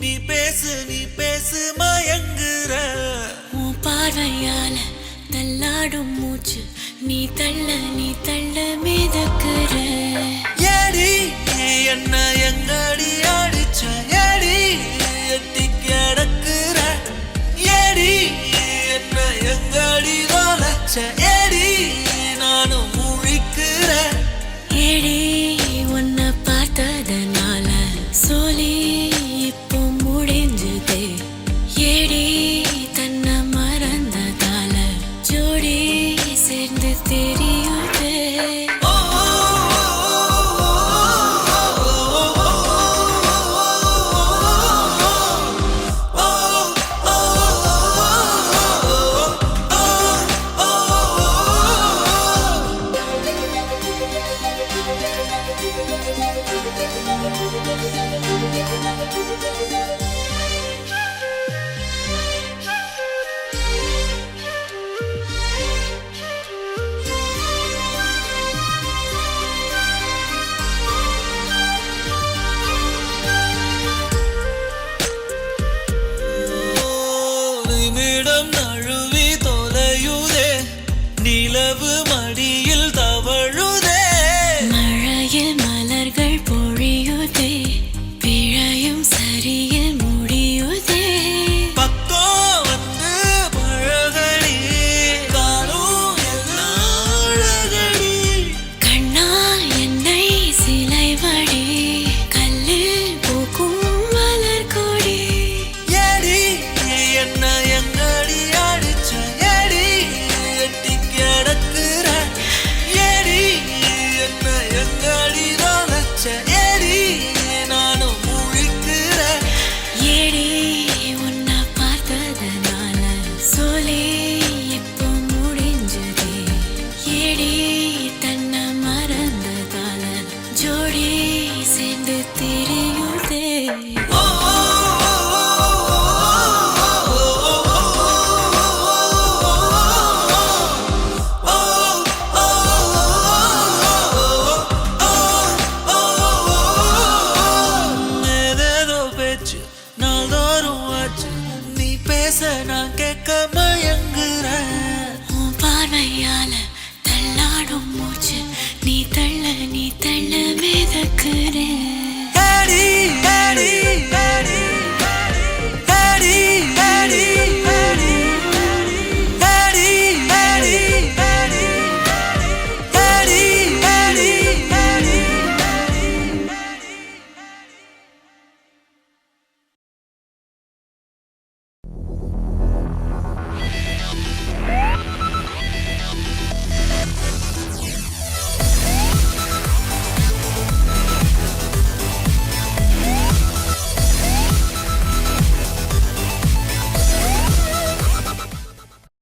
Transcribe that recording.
நீ பேசு மயங்குற உன் பார்வையால தள்ளாடும் மூச்சு நீ தள்ள மிதக்குற ஏடி என்ன எங்கடி அடிச்ச ஏடி எட்டி கிடக்குற ஏடி என்ன எங்கடி தொலைச்ச ஏடி நானும் முழிக்கிற ஏடி உன்னை பார்த்ததனால சொல்லி இப்போ முடிஞ்சதே ஏடி தன்னை மறந்ததால ஜோடி சேர்ந்து தெரியுதே நிமிடம் நழுவி தொலையுதே நிலவு மடியில் தவழுதே மழையில் மலர்கள் பொழியுதே பிழையும் சரியில் முடியுதே பக்கம் வந்து பழகடி காணும் எல்லாம் அழகடி கண்ணா என்னை சிலைவடி கல்லில் பூக்கும் மலர் கொடி ஏடி என்ன எங்கடி அடிச்ச ஏடி எட்டி கிடக்குற ஏடி என்ன எங்கடி தொலைச்ச ஏடி நானும் முழிக்கிற ஏடி உன்னை பார்த்ததனால சொல்லி இப்போ முடிஞ்சதே ஏடி தன்னை மறந்ததால ஜோடி சேர்ந்து தெரியுதே ஏதேதோ பேச்சு நாள்தோறும் ஆச்சு நீ பேச நான் கேட்க மயங்குறேன் உன் பார்வையால தள்ளாடும் மூச்சு நீ தள்ள மிதக்குற